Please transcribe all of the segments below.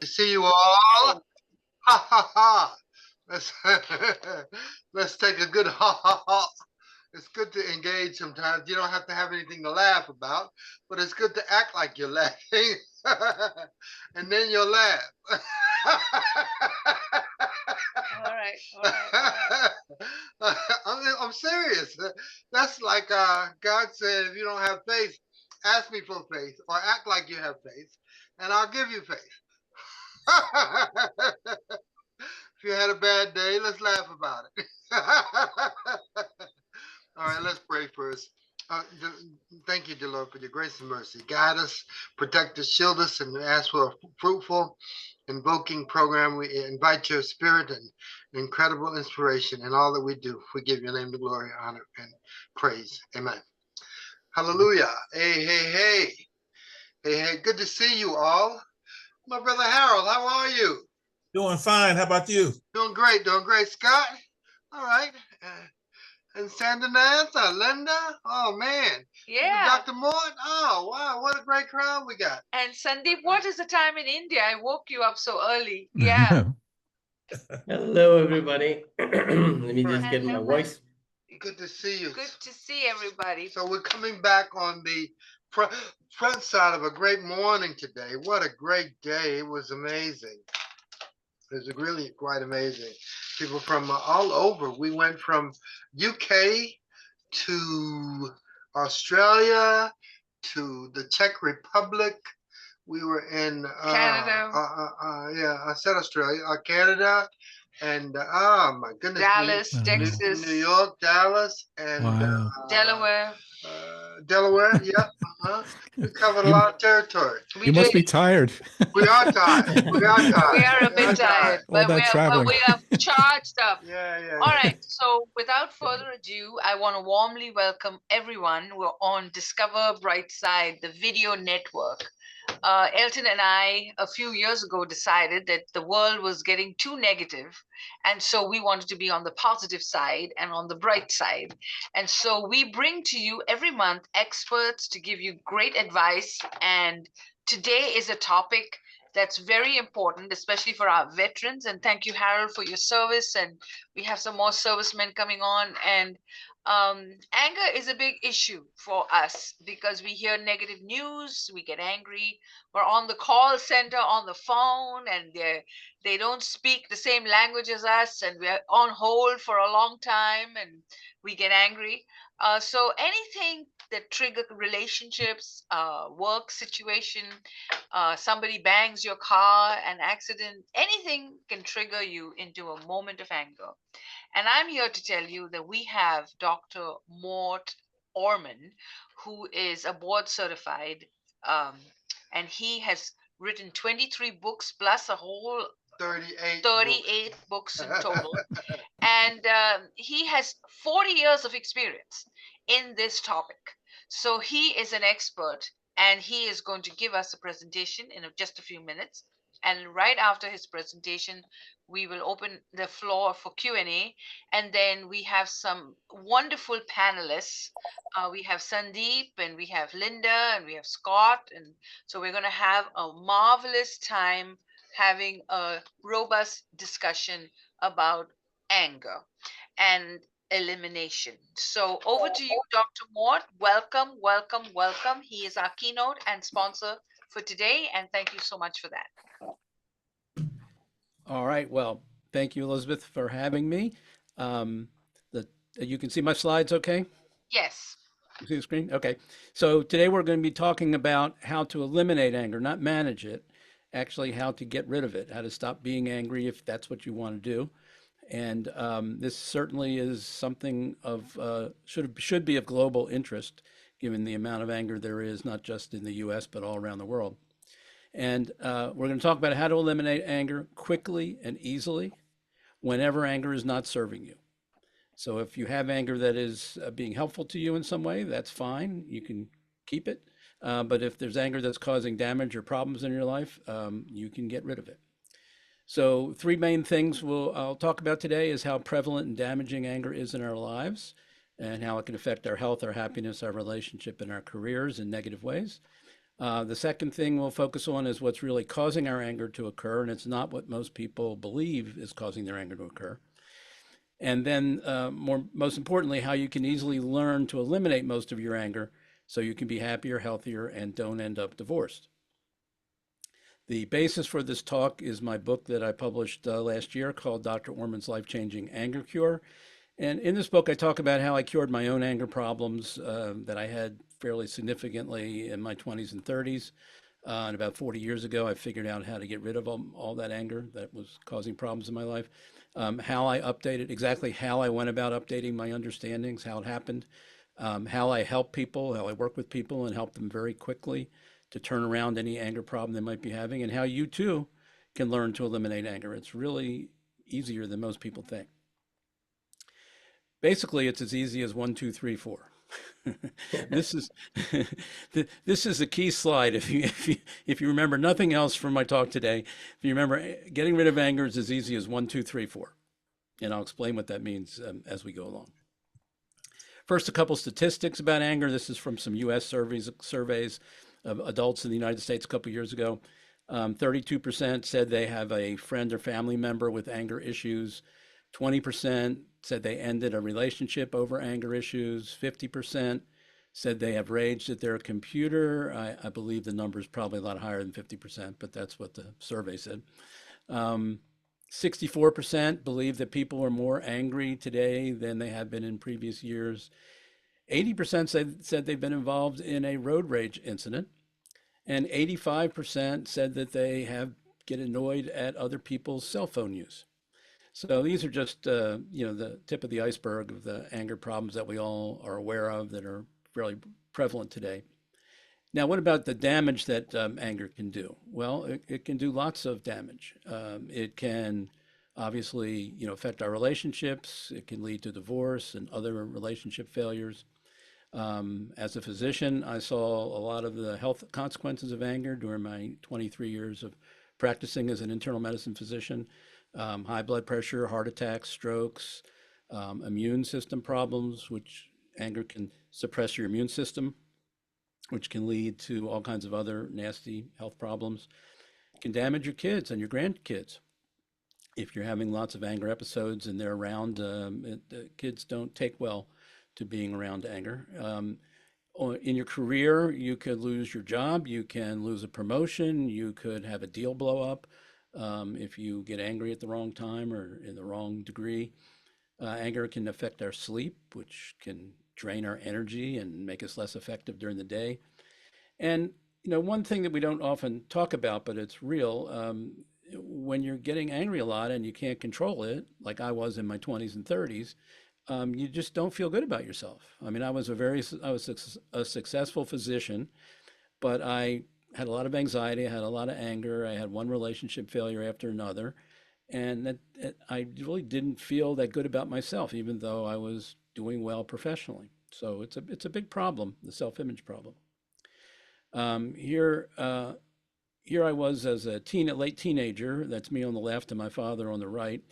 To see you all. Ha ha ha. Let's let's take a good ha ha ha. It's good to engage sometimes. You don't have to have anything to laugh about, but it's good to act like you're laughing. And then you'll laugh. All right, all right, all right. I'm serious. That's like God said, if you don't have faith, ask me for faith or act like you have faith, and I'll give you faith. If you had a bad day, let's laugh about it. All right, let's pray first. Thank you, dear Lord, for your grace and mercy. Guide us, protect us, shield us, and ask for a fruitful, invoking program. We invite your spirit and incredible inspiration in all that we do. We give your name the glory, honor, and praise. Amen. Hallelujah. Hey, hey, hey. Hey, hey, good to see you all. My brother Harold, how are you? Doing fine. How about you? Doing great, Scott. All right. And Sandra Nance, Linda. Oh, man. Yeah. Dr. Mort. Oh, wow. What a great crowd we got. And Sandeep, what is the time in India? I woke you up so early. Yeah. Hello, everybody. Let me just get my voice. Good to see you. Good to see everybody. So we're coming back on the front side of a great morning today. What a great day. It was amazing. It was really quite amazing. People from all over. We went from UK to Australia to the Czech Republic. We were in Canada. I said Australia, Canada, and my goodness, Dallas, Texas, New York, Dallas, and Delaware. Delaware, yeah. We covered a lot of territory. You must be tired. We are tired. We are a bit tired, but we are charged up. Yeah. All right. So without further ado, I want to warmly welcome everyone. We're on Discover Brightside, the video network. Elton and I, a few years ago, decided that the world was getting too negative, and so we wanted to be on the positive side and on the bright side. And so we bring to you every month experts to give you great advice. And today is a topic that's very important, especially for our veterans. And thank you, Harold, for your service. And we have some more servicemen coming on. And anger is a big issue for us because we hear negative news, we get angry. We're on the call center on the phone, and they don't speak the same language as us, and we're on hold for a long time, and we get angry. So anything that trigger relationships, work situation, somebody bangs your car, an accident, anything can trigger you into a moment of anger. And I'm here to tell you that we have Dr. Mort Orman, who is a board certified, and he has written 23 books plus a whole 38 books in total. And he has 40 years of experience in this topic. So he is an expert, and he is going to give us a presentation in just a few minutes. And right after his presentation, we will open the floor for Q&A. And then we have some wonderful panelists. We have Sandeep, and we have Linda, and we have Scott. And so we're going to have a marvelous time having a robust discussion about anger and elimination. So over to you, Dr. Mort. Welcome, welcome, welcome. He is our keynote and sponsor for today. And thank you so much for that. All right. Well, thank you, Elizabeth, for having me. You can see my slides okay? Yes. You see the screen? Okay. So today we're going to be talking about how to eliminate anger, not manage it, actually how to get rid of it, how to stop being angry if that's what you want to do. And this certainly is something of should be of global interest, given the amount of anger there is, not just in the U.S., but all around the world. And we're going to talk about how to eliminate anger quickly and easily whenever anger is not serving you. So if you have anger that is being helpful to you in some way, that's fine. You can keep it. But if there's anger that's causing damage or problems in your life, you can get rid of it. So 3 main things I'll talk about today is how prevalent and damaging anger is in our lives, and how it can affect our health, our happiness, our relationship, and our careers in negative ways. The second thing we'll focus on is what's really causing our anger to occur, and it's not what most people believe is causing their anger to occur. And then most importantly, how you can easily learn to eliminate most of your anger so you can be happier, healthier, and don't end up divorced. The basis for this talk is my book that I published last year called Dr. Orman's Life-Changing Anger Cure. And in this book, I talk about how I cured my own anger problems that I had fairly significantly in my 20s and 30s. And about 40 years ago, I figured out how to get rid of all that anger that was causing problems in my life. How I updated, exactly how I went about updating my understandings, how it happened, how I help people, how I work with people and help them very quickly to turn around any anger problem they might be having, and how you too can learn to eliminate anger. It's really easier than most people think. Basically, it's as easy as 1, 2, 3, 4. This is this is a key slide. If you remember nothing else from my talk today, if you remember, getting rid of anger is as easy as 1, 2, 3, 4, and I'll explain what that means as we go along. First, a couple statistics about anger. This is from some U.S. surveys of adults in the United States a couple years ago. 32% said they have a friend or family member with anger issues. 20% said they ended a relationship over anger issues. 50% said they have raged at their computer. I believe the number is probably a lot higher than 50%, but that's what the survey said. 64% believe that people are more angry today than they have been in previous years. 80% said they've been involved in a road rage incident. And 85% said that they get annoyed at other people's cell phone use. So these are just, the tip of the iceberg of the anger problems that we all are aware of that are fairly prevalent today. Now, what about the damage that anger can do? Well, it can do lots of damage. It can obviously, affect our relationships. It can lead to divorce and other relationship failures. As a physician, I saw a lot of the health consequences of anger during my 23 years of practicing as an internal medicine physician. High blood pressure, heart attacks, strokes, immune system problems, which anger can suppress your immune system, which can lead to all kinds of other nasty health problems. It can damage your kids and your grandkids. If you're having lots of anger episodes and they're around, kids don't take well to being around anger. In your career, you could lose your job, you can lose a promotion, you could have a deal blow up if you get angry at the wrong time or in the wrong degree. Anger can affect our sleep, which can drain our energy and make us less effective during the day. And one thing that we don't often talk about, but it's real, when you're getting angry a lot and you can't control it, like I was in my 20s and 30s, you just don't feel good about yourself. I mean, I was a successful physician, but I had a lot of anxiety, I had a lot of anger, I had one relationship failure after another, and I really didn't feel that good about myself, even though I was doing well professionally. So it's a big problem, the self-image problem. Here I was as a late teenager. That's me on the left and my father on the right.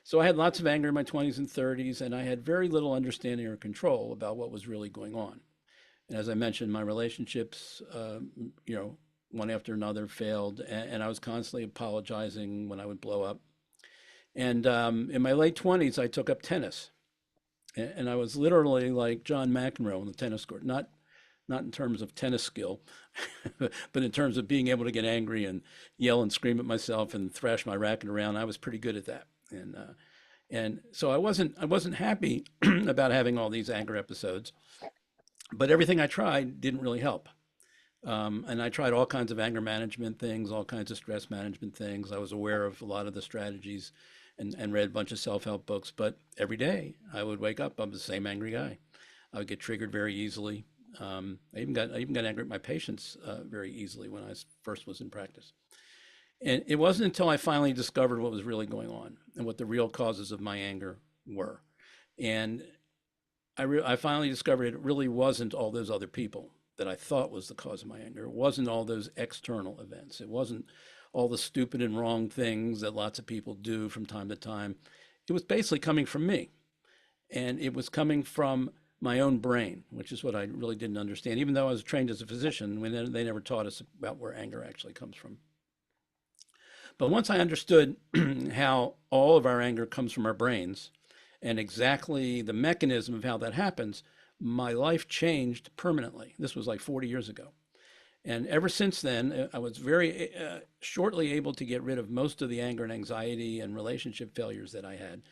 So I had lots of anger in my 20s and 30s, and I had very little understanding or control about what was really going on. And as I mentioned, my relationships, one after another failed, and I was constantly apologizing when I would blow up. And in my late 20s, I took up tennis, and I was literally like John McEnroe on the tennis court, not in terms of tennis skill, but in terms of being able to get angry and yell and scream at myself and thrash my racket around. I was pretty good at that. And so I wasn't happy about having all these anger episodes, but everything I tried didn't really help. And I tried all kinds of anger management things, all kinds of stress management things. I was aware of a lot of the strategies and read a bunch of self-help books, but every day I would wake up, I'm the same angry guy. I would get triggered very easily. I even got angry at my patients very easily when I first was in practice. And it wasn't until I finally discovered what was really going on and what the real causes of my anger were. And I finally discovered it really wasn't all those other people that I thought was the cause of my anger. It wasn't all those external events. It wasn't all the stupid and wrong things that lots of people do from time to time. It was basically coming from me. And it was coming from my own brain, which is what I really didn't understand. Even though I was trained as a physician, they never taught us about where anger actually comes from. But once I understood how all of our anger comes from our brains and exactly the mechanism of how that happens, my life changed permanently. This was like 40 years ago. And ever since then, I was very shortly able to get rid of most of the anger and anxiety and relationship failures that I had.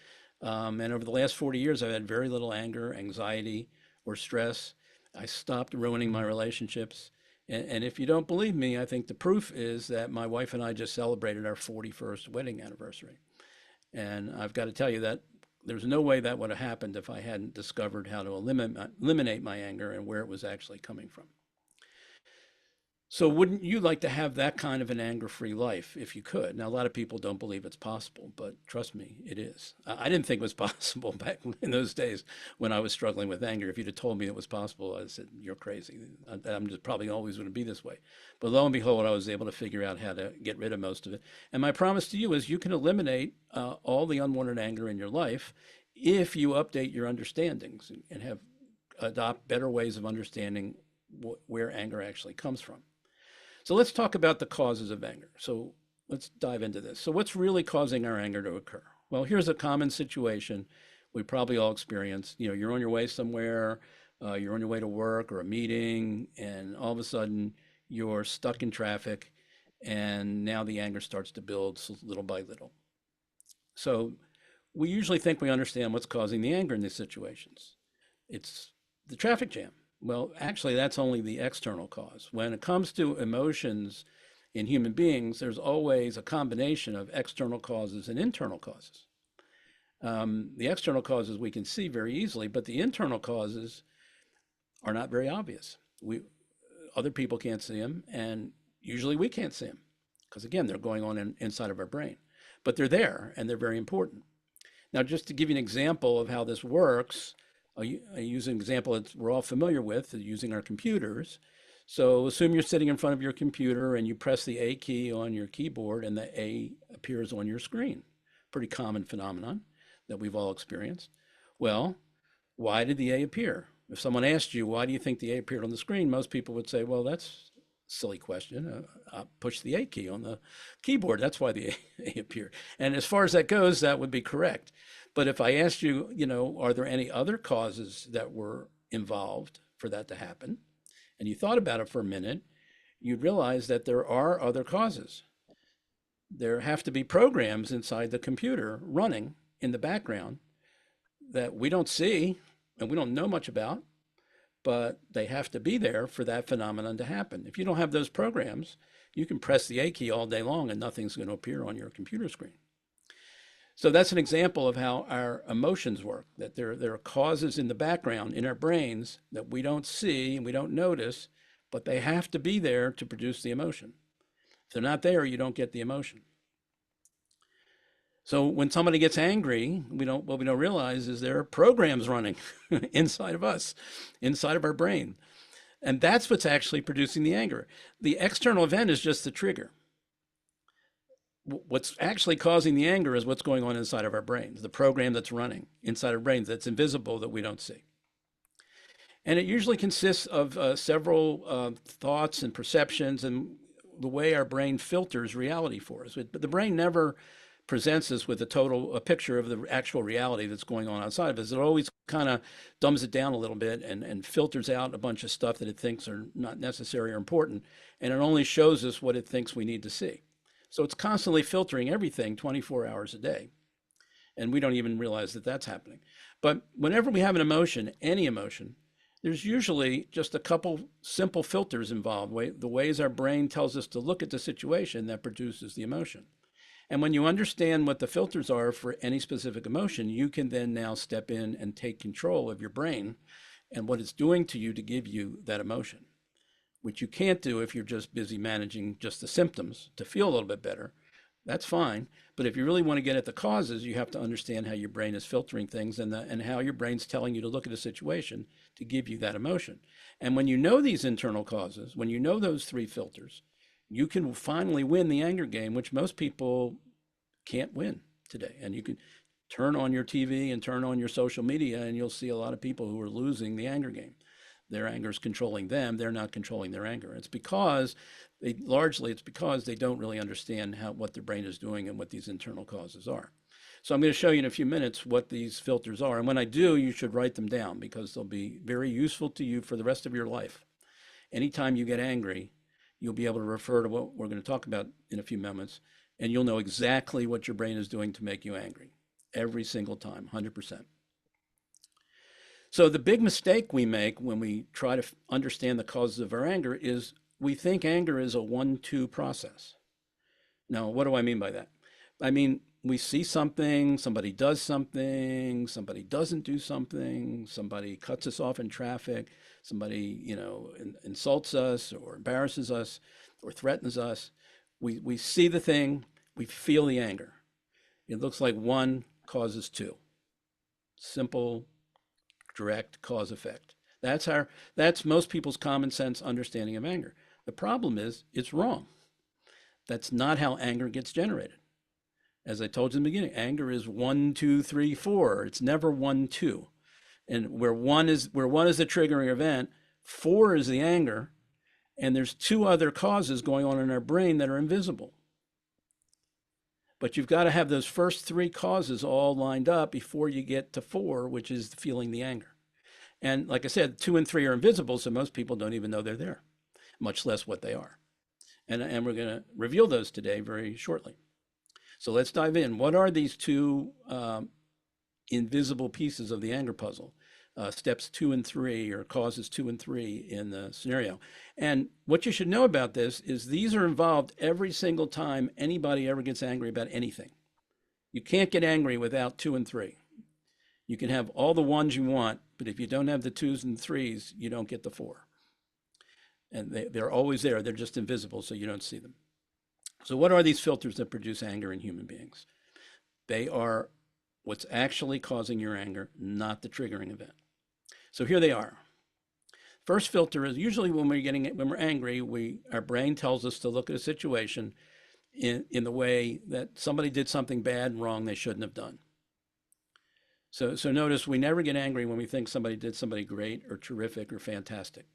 And over the last 40 years, I've had very little anger, anxiety, or stress. I stopped ruining my relationships. And if you don't believe me, I think the proof is that my wife and I just celebrated our 41st wedding anniversary. And I've got to tell you that there's no way that would have happened if I hadn't discovered how to eliminate my anger and where it was actually coming from. So wouldn't you like to have that kind of an anger-free life if you could? Now, a lot of people don't believe it's possible, but trust me, it is. I didn't think it was possible back in those days when I was struggling with anger. If you'd have told me it was possible, I said, you're crazy. I'm just probably always going to be this way. But lo and behold, I was able to figure out how to get rid of most of it. And my promise to you is you can eliminate all the unwanted anger in your life if you update your understandings and adopt better ways of understanding where anger actually comes from. So let's talk about the causes of anger. So let's dive into this. So what's really causing our anger to occur? Well, here's a common situation we probably all experience. You know, you're on your way somewhere, you're on your way to work or a meeting, and all of a sudden you're stuck in traffic, and now the anger starts to build little by little. So we usually think we understand what's causing the anger in these situations. It's the traffic jam. Well, actually, that's only the external cause. When it comes to emotions in human beings, there's always a combination of external causes and internal causes. The external causes we can see very easily, but the internal causes are not very obvious. Other people can't see them, and usually we can't see them because, again, they're going on inside of our brain. But they're there, and they're very important. Now, just to give you an example of how this works, I use an example that we're all familiar with, using our computers. So assume you're sitting in front of your computer and you press the A key on your keyboard and the A appears on your screen. Pretty common phenomenon that we've all experienced. Well, why did the A appear? If someone asked you, why do you think the A appeared on the screen? Most people would say, well, that's a silly question. I pushed the A key on the keyboard. That's why the A appeared. And as far as that goes, that would be correct. But if I asked you, are there any other causes that were involved for that to happen? And you thought about it for a minute, you'd realize that there are other causes. There have to be programs inside the computer running in the background that we don't see and we don't know much about, but they have to be there for that phenomenon to happen. If you don't have those programs, you can press the A key all day long and nothing's going to appear on your computer screen. So that's an example of how our emotions work, that there are causes in the background in our brains that we don't see and we don't notice, but they have to be there to produce the emotion. If they're not there, you don't get the emotion. So when somebody gets angry, what we don't realize is there are programs running inside of us, inside of our brain. And that's what's actually producing the anger. The external event is just the trigger. What's actually causing the anger is what's going on inside of our brains, the program that's running inside our brains that's invisible that we don't see. And it usually consists of several thoughts and perceptions and the way our brain filters reality for us. But the brain never presents us with a picture of the actual reality that's going on outside of us. It always kind of dumbs it down a little bit and filters out a bunch of stuff that it thinks are not necessary or important. And it only shows us what it thinks we need to see. So it's constantly filtering everything 24 hours a day. And we don't even realize that that's happening. But whenever we have an emotion, any emotion, there's usually just a couple simple filters involved, the ways our brain tells us to look at the situation that produces the emotion. And when you understand what the filters are for any specific emotion, you can then now step in and take control of your brain and what it's doing to you to give you that emotion, which you can't do if you're just busy managing just the symptoms to feel a little bit better. That's fine. But if you really want to get at the causes, you have to understand how your brain is filtering things and how your brain's telling you to look at a situation to give you that emotion. And when you know these internal causes, when you know those three filters, you can finally win the anger game, which most people can't win today. And you can Turn on your TV and turn on your social media, and you'll see a lot of people who are losing the anger game. Their anger is controlling them. They're not controlling their anger. It's because it's because they don't really understand what their brain is doing and what these internal causes are. So I'm going to show you in a few minutes what these filters are. And when I do, you should write them down because they'll be very useful to you for the rest of your life. Anytime you get angry, you'll be able to refer to what we're going to talk about in a few moments, and you'll know exactly what your brain is doing to make you angry every single time, 100%. So the big mistake we make when we try to understand the causes of our anger is we think anger is a 1-2 process. Now, what do I mean by that? I mean, we see something, somebody does something, somebody doesn't do something, somebody cuts us off in traffic, somebody, insults us or embarrasses us or threatens us. We see the thing, we feel the anger. It looks like 1 causes 2. Simple, direct cause effect. That's most people's common sense understanding of anger. The problem is it's wrong. That's not how anger gets generated. As I told you in the beginning, anger is 1, 2, 3, 4. It's never 1, 2. And where one is the triggering event, 4 is the anger, and there's 2 other causes going on in our brain that are invisible. But you've got to have those first 3 causes all lined up before you get to 4, which is feeling the anger. And like I said, 2 and 3 are invisible, so most people don't even know they're there, much less what they are. And we're going to reveal those today very shortly. So let's dive in. What are these 2 invisible pieces of the anger puzzle? Steps 2 and 3, or causes 2 and 3 in the scenario. And what you should know about this is these are involved every single time anybody ever gets angry about anything. You can't get angry without 2 and 3. You can have all the 1s you want, but if you don't have the 2s and 3s, you don't get the 4. And they're always there. They're just invisible, so you don't see them. So what are these filters that produce anger in human beings? They are what's actually causing your anger, not the triggering event. So here they are. First filter is usually when we're angry, our brain tells us to look at a situation in the way that somebody did something bad and wrong they shouldn't have done. So notice we never get angry when we think somebody did somebody great or terrific or fantastic.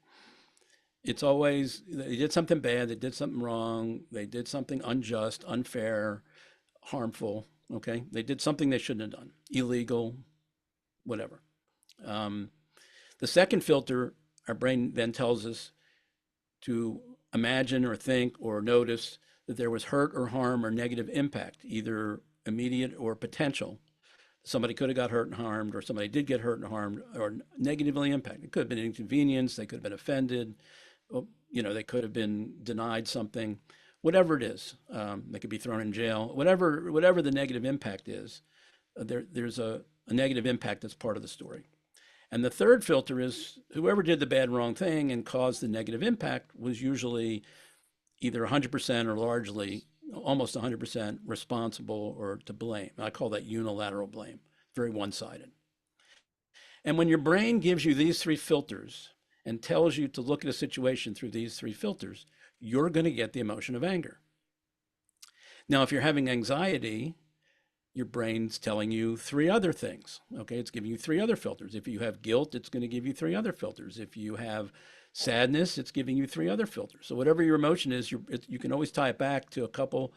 It's always, they did something bad, they did something wrong, they did something unjust, unfair, harmful, okay? They did something they shouldn't have done, illegal, whatever. The second filter, our brain then tells us to imagine or think or notice that there was hurt or harm or negative impact, either immediate or potential. Somebody could have got hurt and harmed, or somebody did get hurt and harmed, or negatively impacted. It could have been an inconvenience, they could have been offended, they could have been denied something, whatever it is. They could be thrown in jail, whatever the negative impact is, there's a negative impact that's part of the story. And the third filter is whoever did the bad, wrong thing and caused the negative impact was usually either 100% or largely, almost 100% responsible or to blame. I call that unilateral blame, very one-sided. And when your brain gives you these 3 filters and tells you to look at a situation through these 3 filters, you're going to get the emotion of anger. Now, if you're having anxiety, your brain's telling you 3 other things. Okay, it's giving you 3 other filters. If you have guilt, it's going to give you 3 other filters. If you have sadness, it's giving you 3 other filters. So whatever your emotion is, you can always tie it back to a couple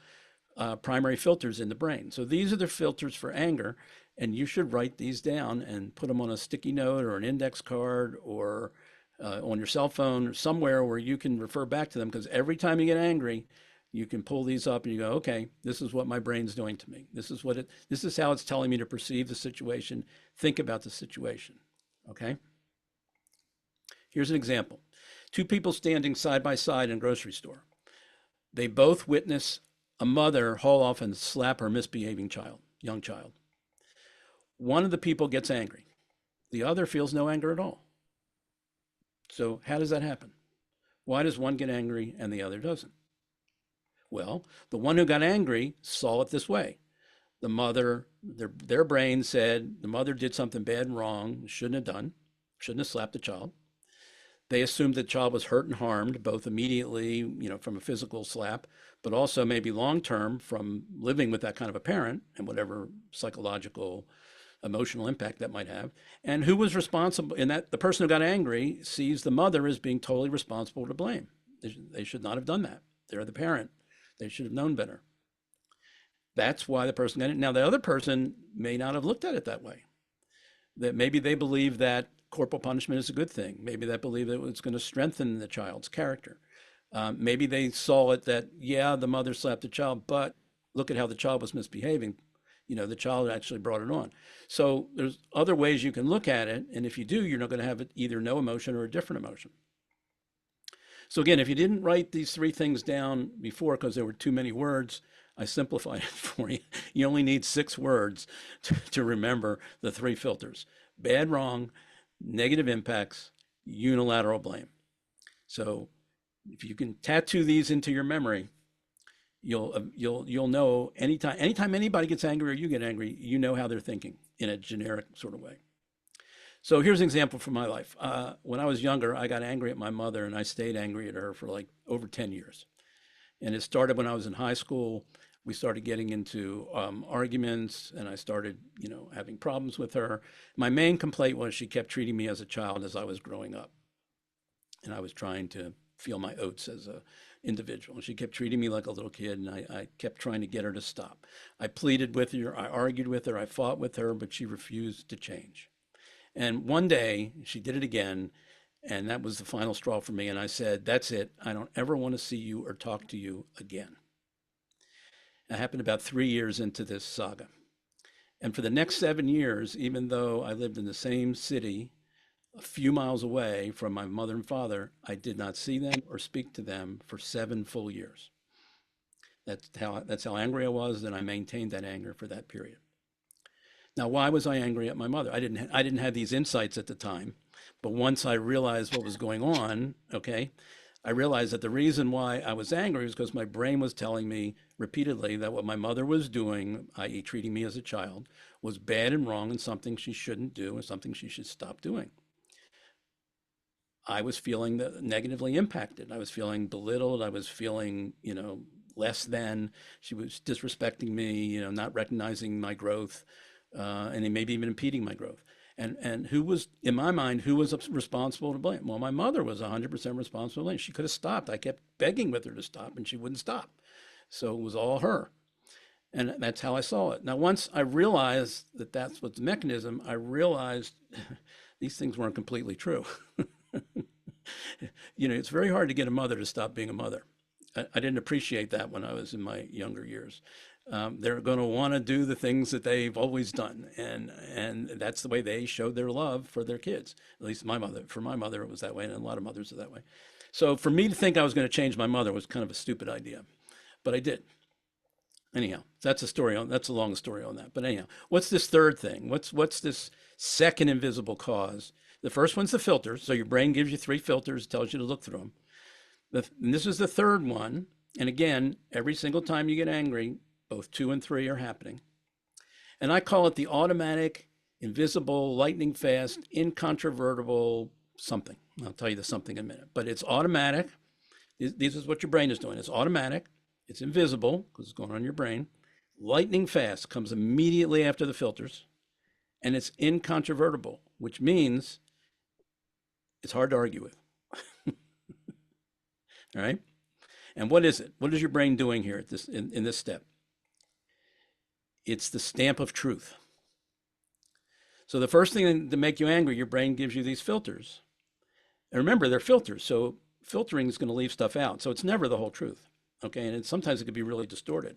primary filters in the brain. So these are the filters for anger, and you should write these down and put them on a sticky note or an index card or on your cell phone or somewhere where you can refer back to them, because every time you get angry, you can pull these up and you go, okay, this is what my brain's doing to me. This is how it's telling me to perceive the situation, think about the situation, okay? Here's an example. 2 people standing side by side in a grocery store. They both witness a mother haul off and slap her misbehaving young child. One of the people gets angry. The other feels no anger at all. So how does that happen? Why does one get angry and the other doesn't? Well, the one who got angry saw it this way. The mother, their brain said the mother did something bad and wrong, shouldn't have done, shouldn't have slapped the child. They assumed the child was hurt and harmed, both immediately, from a physical slap, but also maybe long term from living with that kind of a parent and whatever psychological, emotional impact that might have. And who was responsible? And that the person who got angry sees the mother as being totally responsible to blame. They should not have done that. They're the parent. They should have known better. That's why the person got it. Now, the other person may not have looked at it that way. That maybe they believe that corporal punishment is a good thing. Maybe they believe that it's going to strengthen the child's character. Maybe they saw it that, yeah, the mother slapped the child, but look at how the child was misbehaving. The child actually brought it on. So there's other ways you can look at it. And if you do, you're not going to have either no emotion or a different emotion. So again, if you didn't write these 3 things down before because there were too many words, I simplified it for you. You only need 6 words to remember the 3 filters: bad, wrong, negative impacts, unilateral blame. So if you can tattoo these into your memory, you'll know anytime anybody gets angry or you get angry, you know how they're thinking in a generic sort of way. So here's an example from my life. When I was younger, I got angry at my mother, and I stayed angry at her for like over 10 years. And it started when I was in high school. We started getting into arguments, and I started, having problems with her. My main complaint was she kept treating me as a child as I was growing up. And I was trying to feel my oats as a individual. And she kept treating me like a little kid, and I kept trying to get her to stop. I pleaded with her, I argued with her, I fought with her, but she refused to change. And one day she did it again, and that was the final straw for me. And I said, that's it. I don't ever want to see you or talk to you again. It happened about 3 years into this saga. And for the next 7 years, even though I lived in the same city, a few miles away from my mother and father, I did not see them or speak to them for 7 full years. That's how angry I was, and I maintained that anger for that period. Now, why was I angry at my mother? I didn't have these insights at the time, but once I realized what was going on, I realized that the reason why I was angry was because my brain was telling me repeatedly that what my mother was doing, i.e. treating me as a child, was bad and wrong and something she shouldn't do and something she should stop doing. I was feeling negatively impacted. I was feeling belittled. I was feeling, less than. She was disrespecting me, not recognizing my growth, and maybe even impeding my growth. And who was, in my mind, who was responsible to blame? Well, my mother was 100% responsible to blame. She could have stopped. I kept begging with her to stop, and she wouldn't stop. So it was all her. And that's how I saw it. Now, once I realized that that's what the mechanism, I realized these things weren't completely true. It's very hard to get a mother to stop being a mother. I didn't appreciate that when I was in my younger years. They're going to want to do the things that they've always done, and that's the way they showed their love for their kids. At least for my mother, it was that way, and a lot of mothers are that way. So for me to think I was going to change my mother was kind of a stupid idea, but I did. Anyhow, that's a long story on that. But anyhow, what's this third thing? What's this second invisible cause? The first one's the filters. So your brain gives you 3 filters, tells you to look through them. And this is the third one. And again, every single time you get angry, both 2 and 3 are happening. And I call it the automatic, invisible, lightning fast, incontrovertible something. I'll tell you the something in a minute. But it's automatic. This is what your brain is doing. It's automatic. It's invisible because it's going on in your brain. Lightning fast comes immediately after the filters. And it's incontrovertible, which means it's hard to argue with. All right? And what is it? What is your brain doing here in this step? It's the stamp of truth. So the first thing to make you angry, your brain gives you these filters. And remember, they're filters, so filtering is going to leave stuff out. So it's never the whole truth, okay? And sometimes it could be really distorted.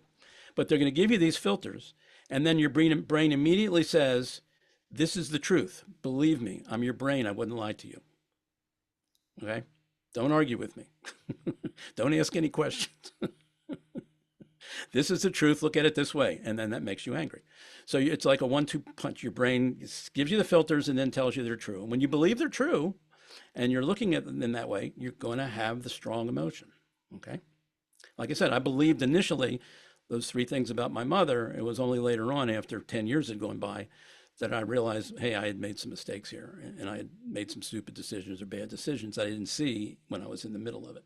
But they're going to give you these filters, and then your brain immediately says, this is the truth. Believe me, I'm your brain. I wouldn't lie to you, okay? Don't argue with me. Don't ask any questions. This is the truth. Look at it this way. And then that makes you angry. So it's like a 1-2 punch. Your brain gives you the filters and then tells you they're true. And when you believe they're true and you're looking at them in that way, you're going to have the strong emotion. Okay. Like I said, I believed initially those 3 things about my mother. It was only later on, after 10 years had gone by, that I realized, hey, I had made some mistakes here and I had made some stupid decisions or bad decisions that I didn't see when I was in the middle of it.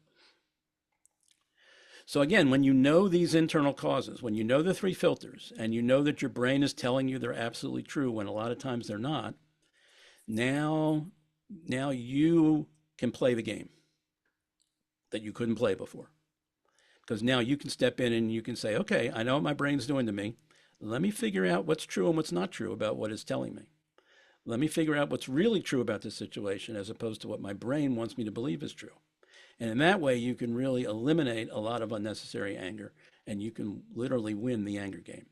So again, when you know these internal causes, when you know the three filters and you know that your brain is telling you they're absolutely true when a lot of times they're not, now you can play the game that you couldn't play before. Because now you can step in and you can say, okay, I know what my brain's doing to me. Let me figure out what's true and what's not true about what it's telling me. Let me figure out what's really true about this situation as opposed to what my brain wants me to believe is true. And in that way, you can really eliminate a lot of unnecessary anger and you can literally win the anger game.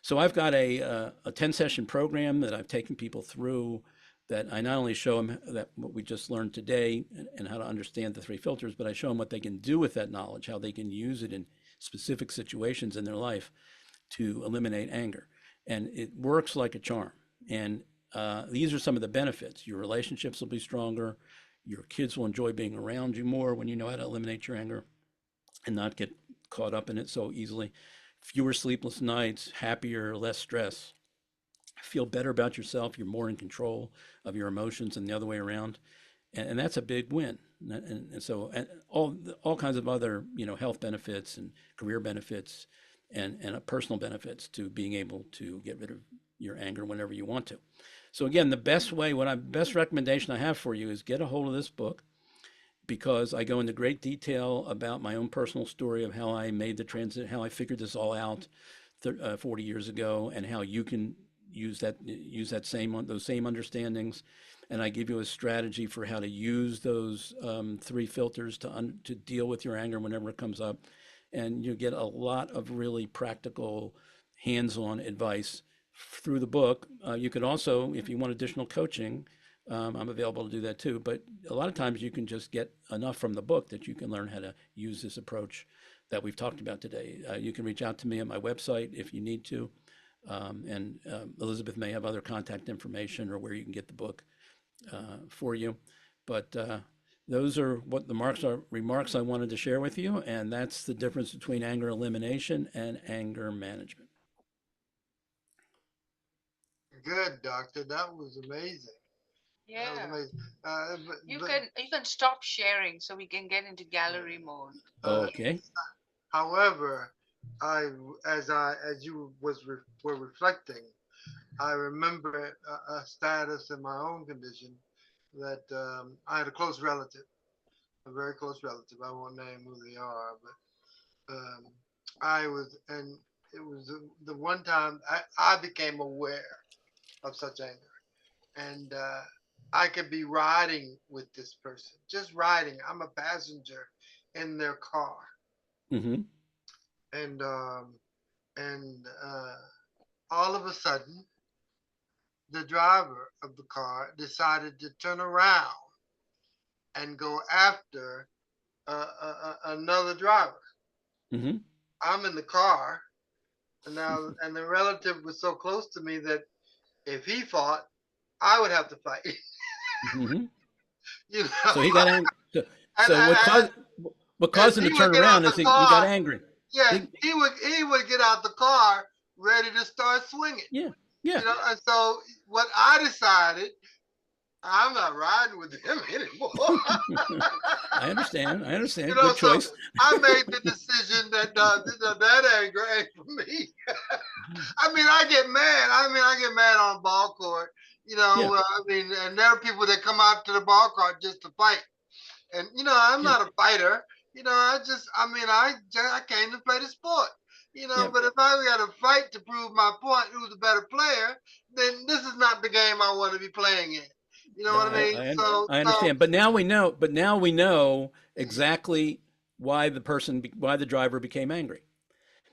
So I've got a 10-session program that I've taken people through that I not only show them that what we just learned today and how to understand the three filters, but I show them what they can do with that knowledge, how they can use it in specific situations in their life to eliminate anger. And it works like a charm. And these are some of the benefits. Your relationships will be stronger. Your kids will enjoy being around you more when you know how to eliminate your anger and not get caught up in it so easily. Fewer sleepless nights, happier, less stress. Feel better about yourself. You're more in control of your emotions and the other way around. And that's a big win. And so all kinds of other, health benefits and career benefits and personal benefits to being able to get rid of your anger whenever you want to. So again, the best recommendation I have for you is get a hold of this book, because I go into great detail about my own personal story of how I made the transit, how I figured this all out 40 years ago, and how you can use those same understandings. And I give you a strategy for how to use those three filters to deal with your anger whenever it comes up. And you get a lot of really practical, hands-on advice through the book. You could also, if you want additional coaching, I'm available to do that too. But a lot of times you can just get enough from the book that you can learn how to use this approach that we've talked about today. You can reach out to me at my website if you need to. And Elizabeth may have other contact information or where you can get the book for you. But those are what the remarks I wanted to share with you. And that's the difference between anger elimination and anger management. Good, doctor. That was amazing. That was Yeah. amazing. You can stop sharing so we can get into gallery mode. Okay. However, as you were reflecting, I remember a status in my own condition that I had a close relative, a very close relative. I won't name who they are, but it was the one time I became aware of such anger, and I could be riding with this person, just riding. I'm a passenger in their car, Mm-hmm. and all of a sudden, the driver of the car decided to turn around and go after another driver. Mm-hmm. I'm in the car, and the relative was so close to me that if he fought, I would have to fight. Mm-hmm. You know? So he got angry. So And- what caused him he to would turn get around out is the he got car. angry. Yeah, he would get out the car ready to start swinging. Yeah. Yeah. And so what I decided, I'm not riding with him anymore. I understand. Good So choice. I made the decision that that anger ain't for me. I mean, I get mad. I get mad on a ball court. Yeah. And there are people that come out to the ball court just to fight. And I'm not a fighter. I came to play the sport. But if I got to fight to prove my point, who's the better player, then this is not the game I want to be playing in. You know what I mean? I understand. But now we know exactly why the driver became angry.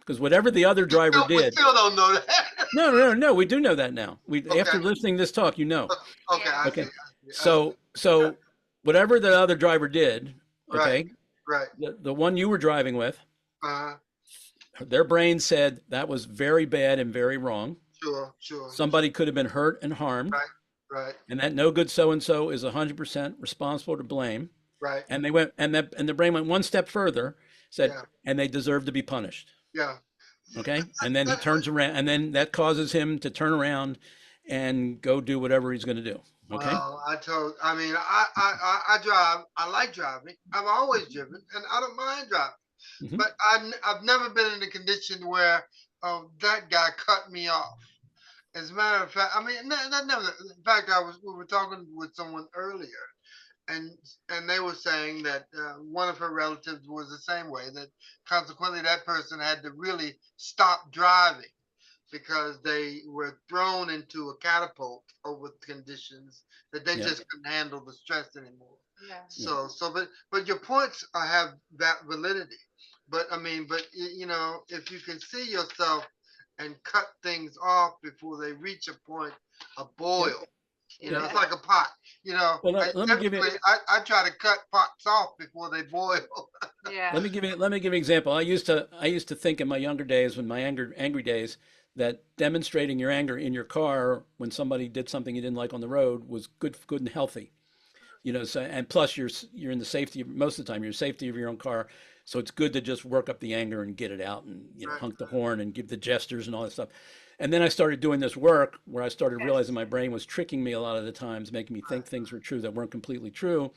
Because whatever the other driver did. We still don't know that. No. We do know that now. Okay. After listening to this talk, you know. Okay. I Okay. see. So whatever the other driver did, okay. Right. The one you were driving with, their brain said that was very bad and very wrong. Sure. Somebody could have been hurt and harmed. Right. And that no good so-and-so is 100% responsible to blame. Right. And they went, and the brain went one step further, said, and they deserve to be punished. Yeah. Okay. And then he turns around, and then that causes him to turn around and go do whatever he's going to do. Okay. Well, I mean, I drive. I like driving. I've always driven, and I don't mind driving. Mhm. But I've never been in a condition where that guy cut me off. As a matter of fact, I mean, that never. In fact, we were talking with someone earlier, and they were saying that one of her relatives was the same way. That consequently, that person had to really stop driving because they were thrown into a catapult over conditions that they Yeah. just couldn't handle the stress anymore. Yeah. But your points have that validity. But I mean, you know, if you can see yourself and cut things off before they reach a point of boil, you know, Yeah. it's like a pot. You know, Well, let me give you. I try to cut pots off before they boil. Yeah. Let me give you an example. I used to think in my younger days, when my angry days, that demonstrating your anger in your car when somebody did something you didn't like on the road was good and healthy. You know, so, and plus you're in the safety most of the time, you're in safety of your own car. So it's good to just work up the anger and get it out and, you know, Right. honk the horn and give the gestures and all that stuff. And then I started doing this work where I started Yes. realizing my brain was tricking me a lot of the times, making me think things were true that weren't completely true.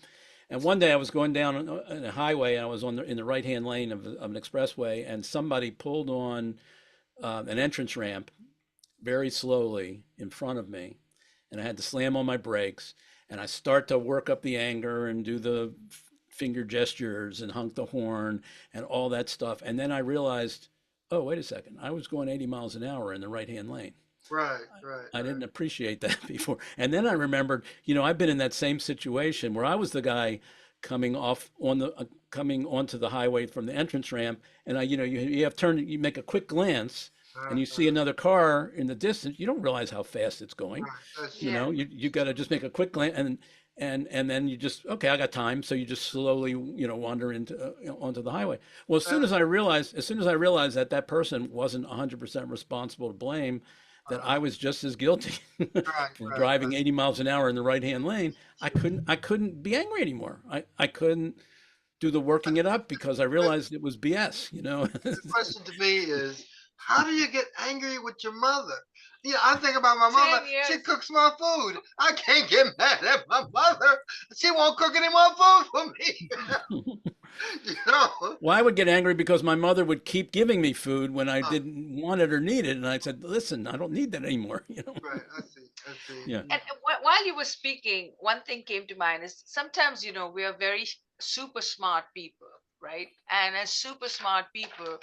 And one day I was going down on a highway, and I was in the right-hand lane of an expressway, and somebody pulled on an entrance ramp very slowly in front of me, and I had to slam on my brakes, and I start to work up the anger and do the finger gestures and honk the horn and all that stuff. And then I realized, oh, wait a second, I was going 80 miles an hour in the right-hand lane. Right. I didn't appreciate that before. And then I remembered, you know, I've been in that same situation where I was the guy coming onto the highway from the entrance ramp, and you make a quick glance, and you see another car in the distance. You don't realize how fast it's going. You Yeah. know, you got to just make a quick glance, and then you just, okay, I got time, so you just slowly, you know, wander onto the highway. Well, as soon as I realized that that person wasn't 100% responsible to blame, that I was just as guilty for driving 80 miles an hour in the right-hand lane, I couldn't be angry anymore. I couldn't do the working it up because I realized it was BS, you know. The question to me is, how do you get angry with your mother? Yeah, I think about my mother. 10 years. She cooks my food. I can't get mad at my mother. She won't cook any more food for me. You know? Well, I would get angry because my mother would keep giving me food when I didn't want it or need it, and I said, "Listen, I don't need that anymore." You know. Right. I see. Yeah. And while you were speaking, one thing came to mind is sometimes, you know, we are very super smart people, right? And as super smart people,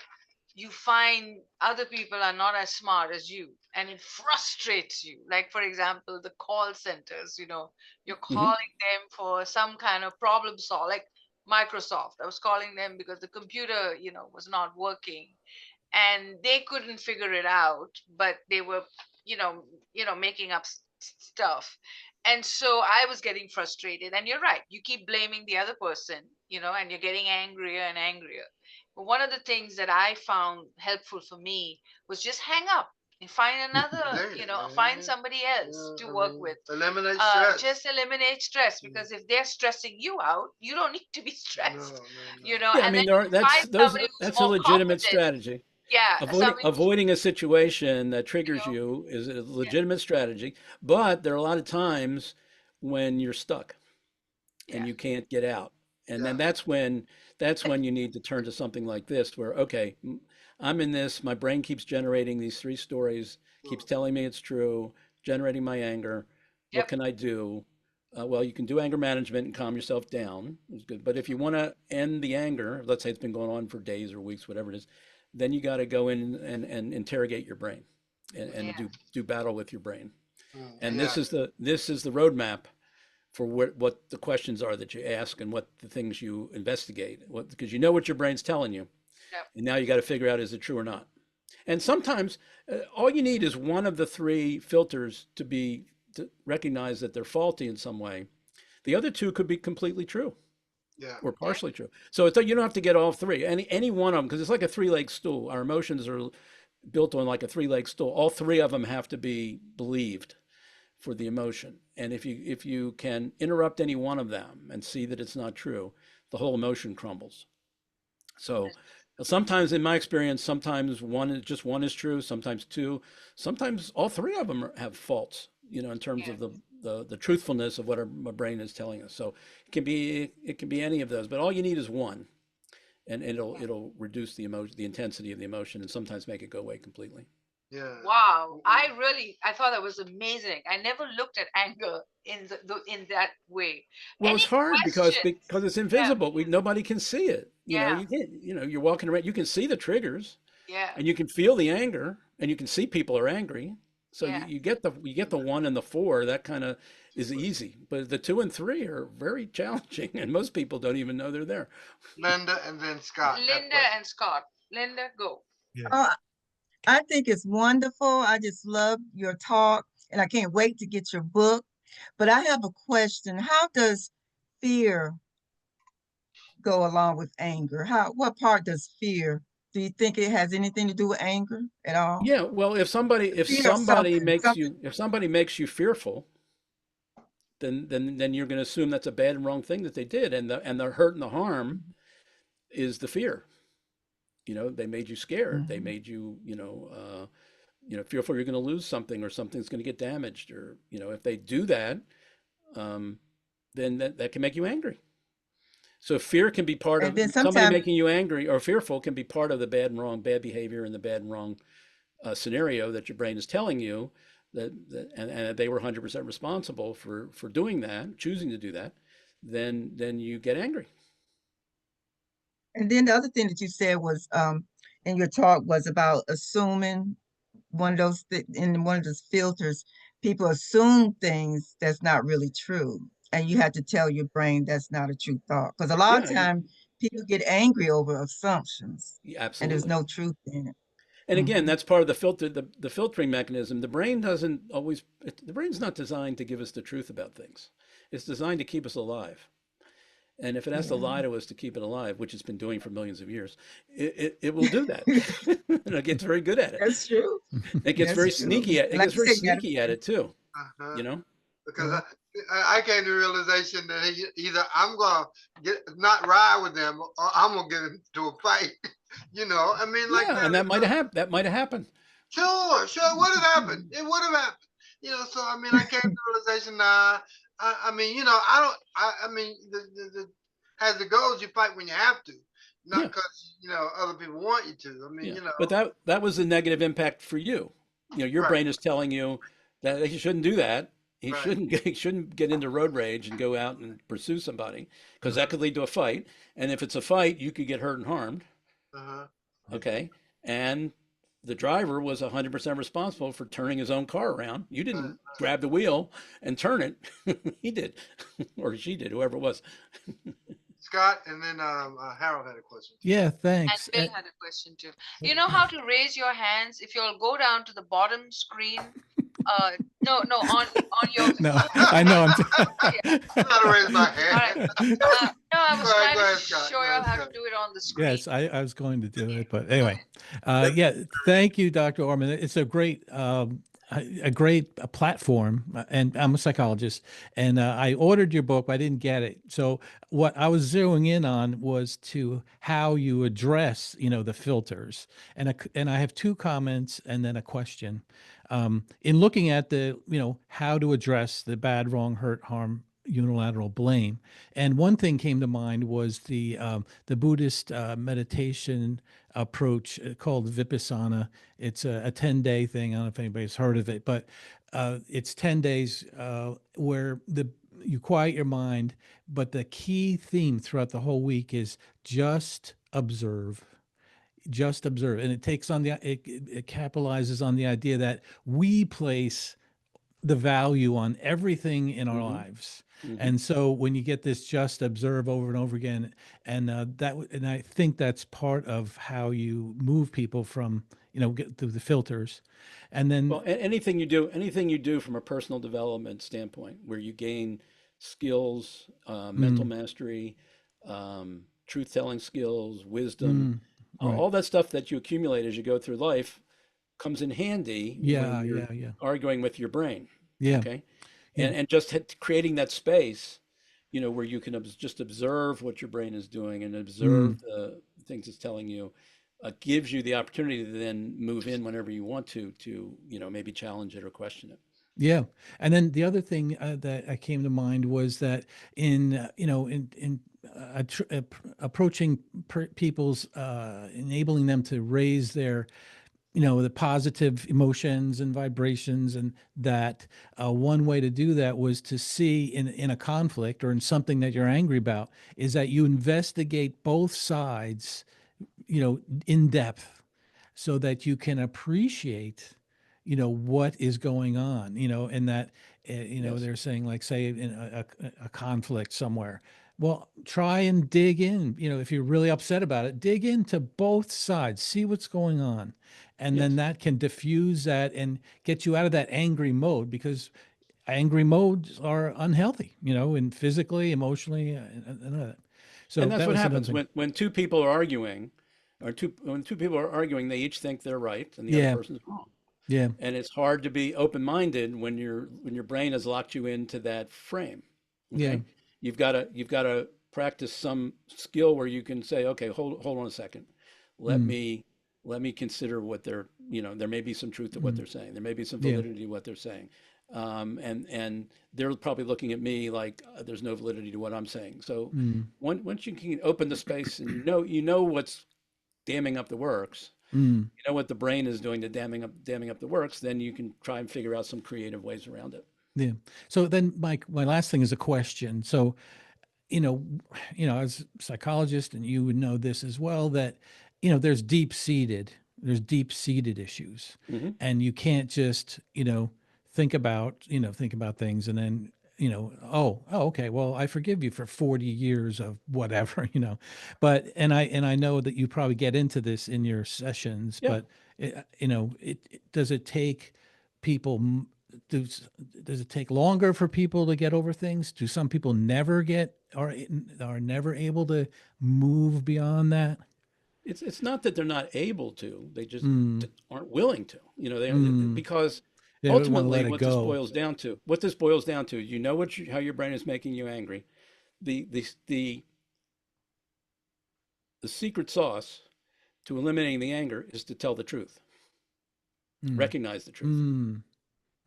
you find other people are not as smart as you, and it frustrates you. Like, for example, the call centers, you know, you're calling them for some kind of problem solve, like Microsoft. I was calling them because the computer, you know, was not working, and they couldn't figure it out, but they were, you know, making up stuff. And so I was getting frustrated. And you're right, you keep blaming the other person, you know, and you're getting angrier and angrier. But one of the things that I found helpful for me was just hang up and find another, you know, find somebody else to work with. Eliminate stress. Just eliminate stress, because if they're stressing you out, you don't need to be stressed. No. You know, Yeah, I and mean, then that's a legitimate strategy. Yeah, Avoiding a situation that triggers you is a legitimate strategy, but there are a lot of times when you're stuck and you can't get out. And then that's when you need to turn to something like this, where, okay, I'm in this, my brain keeps generating these 3 stories, keeps telling me it's true, generating my anger. What can I do? Well, you can do anger management and calm yourself down. It's good. But if you want to end the anger, let's say it's been going on for days or weeks, whatever it is, then you got to go in and interrogate your brain and do battle with your brain. And this is the roadmap for what the questions are that you ask and what the things you investigate, because you know what your brain's telling you. And now you got to figure out, is it true or not? And sometimes all you need is one of the 3 filters to recognize that they're faulty in some way. The other 2 could be completely true. Or partially true. So you don't have to get all 3. Any one of them, because it's like a 3-leg stool. Our emotions are built on like a 3-leg stool. All 3 of them have to be believed for the emotion. And if you can interrupt any one of them and see that it's not true, the whole emotion crumbles. So sometimes, in my experience, sometimes one is true, sometimes 2, sometimes all 3 of them have faults. in terms Yeah. of the truthfulness of what our brain is telling us. So it can be any of those, but all you need is one, and it'll reduce the emotion, the intensity of the emotion, and sometimes make it go away completely. Yeah. Wow, I thought that was amazing. I never looked at anger in in that way. Well, Any it's hard because questions? it's invisible. Nobody can see it. Yeah, You can't. You're walking around. You can see the triggers, yeah, and you can feel the anger, and you can see people are angry. So yeah. you get the 1 and the 4. That kind of is easy, but the 2 and 3 are very challenging, and most people don't even know they're there. Linda and then Scott. that Linda question. and Scott. Linda, go. Yeah. Oh, I think it's wonderful. I just love your talk, and I can't wait to get your book. But I have a question. How does fear go along with anger? What part does fear? Do you think it has anything to do with anger at all? Yeah, well, if somebody Fear of something, something. if somebody makes you fearful, then you're going to assume that's a bad and wrong thing that they did, and the hurt and the harm is the fear. They made you scared. They Mhm. made you, fearful you're going to lose something or something's going to get damaged, or if they do that, um, then that can make you angry. So fear can be part And of then somebody sometimes, making you angry, or fearful can be part of the bad and wrong, bad behavior and the bad and wrong scenario that your brain is telling you and they were 100% responsible for doing that, choosing to do that, then you get angry. and then the other thing that you said was in your talk was about assuming one of those in one of those filters, people assume things that's not really true. And you have to tell your brain that's not a true thought. Because a lot Yeah, of time people get angry over assumptions and there's absolutely. no truth in it. And again, Mhm. that's part of the filter, the filtering mechanism. The brain doesn't always, the brain's not designed to give us the truth about things. It's designed to keep us alive. And if it has to Yeah. lie to us to keep it alive, which it's been doing for millions of years, it will do that. And it gets very good at it. That's true. It gets very That's true. sneaky And it like gets you very said, you gotta, sneaky at it too, Uh-huh. you know? Because yeah. I came to the realization that either I'm gonna not ride with them or I'm gonna get into a fight. I mean, like Yeah, and that. that might have happened. Sure, it would have happened. It would have happened. So I mean, I came to the realization. I mean, I don't. I mean, as it goes, you fight when you have to, not Yeah. because other people want you to. I mean, Yeah. But that was a negative impact for you. Your right, brain is telling you that he shouldn't do that. right. He shouldn't get into road rage and go out and pursue somebody, because that could lead to a fight. And if it's a fight, you could get hurt and harmed. Uh-huh. Okay. And the driver was 100% responsible for turning his own car around. You Uh, didn't grab the wheel and turn it. He did, or she did, whoever it was. Scott, and then Harold had a question. Yeah, And thanks. Bill had a question too. You know how to raise your hands? If you'll go down to the bottom screen, no, on your. No, I know. I'm gonna raise my All right. hand. No, I was Go trying ahead, to Scott. show Go you ahead, how to Scott. do it on the screen. Yes, I was going to do it, but anyway, yeah, thank you, Dr. Orman. It's a great platform, and I'm a psychologist, and I ordered your book, but I didn't get it. So what I was zeroing in on was to how you address, the filters, and I have two comments and then a question. In looking at how to address the bad, wrong, hurt, harm, unilateral blame, and one thing came to mind was the Buddhist meditation approach called Vipassana. It's a 10-day thing. I don't know if anybody's heard of it, but it's 10 days where you quiet your mind, but the key theme throughout the whole week is just observe. Just observe, and it capitalizes on the idea that we place the value on everything in our lives. And so when you get this just observe over and over again, and and I think that's part of how you move people from, get through the filters. And then, Well, anything you do from a personal development standpoint, where you gain skills, mental mastery, truth-telling skills, wisdom, right. all that stuff that you accumulate as you go through life comes in handy Yeah, when you're yeah. arguing with your brain. Yeah. Okay. Yeah. And just creating that space, where you can just observe what your brain is doing and observe the things it's telling you, gives you the opportunity to then move in whenever you want to maybe challenge it or question it. Yeah. And then the other thing that came to mind was that approaching people's, enabling them to raise their, the positive emotions and vibrations, and that one way to do that was to see in a conflict or in something that you're angry about, is that you investigate both sides, in depth, so that you can appreciate, what is going on, and that, Yes. they're saying, like, say in a conflict somewhere. Well, try and dig in, if you're really upset about it, dig into both sides, see what's going on. And then Yes. that can diffuse that and get you out of that angry mode, because angry modes are unhealthy, and physically, emotionally, and all that. So And that's that what was another happens thing. when two people are arguing, when two people are arguing, they each think they're right and the other Yeah. person's wrong. Yeah. And it's hard to be open-minded when your brain has locked you into that frame. Yeah. Okay? You've got to practice some skill where you can say, okay, hold on a second. Let Mm. me let me consider what they're, there may be some truth to what Mm. they're saying. There may be some Yeah. validity to what they're saying. And they're probably looking at me like there's no validity to what I'm saying. So Mm. once you can open the space and you know what's damming up the works, Mm. you know what the brain is doing to damming up the works, then you can try and figure out some creative ways around it. Yeah. So then, Mike, my last thing is a question. So, you know, as a psychologist, and you would know this as well, that, there's deep seated issues, Hmm. and you can't just, think about things and then, oh, okay, well, I forgive you for 40 years of whatever, but, and I know that you probably get into this in your sessions, Yeah. but, does it take people, does, does it take longer for people to get over things? Do some people never are never able to move beyond that? It's not that they're not able to, they just Mm, aren't willing to. mm. Because They don't want to ultimately let it go. what this boils down to, how your brain is making you angry. The the the the secret sauce to eliminating the anger is to tell the truth, Mm, recognize the truth. mm,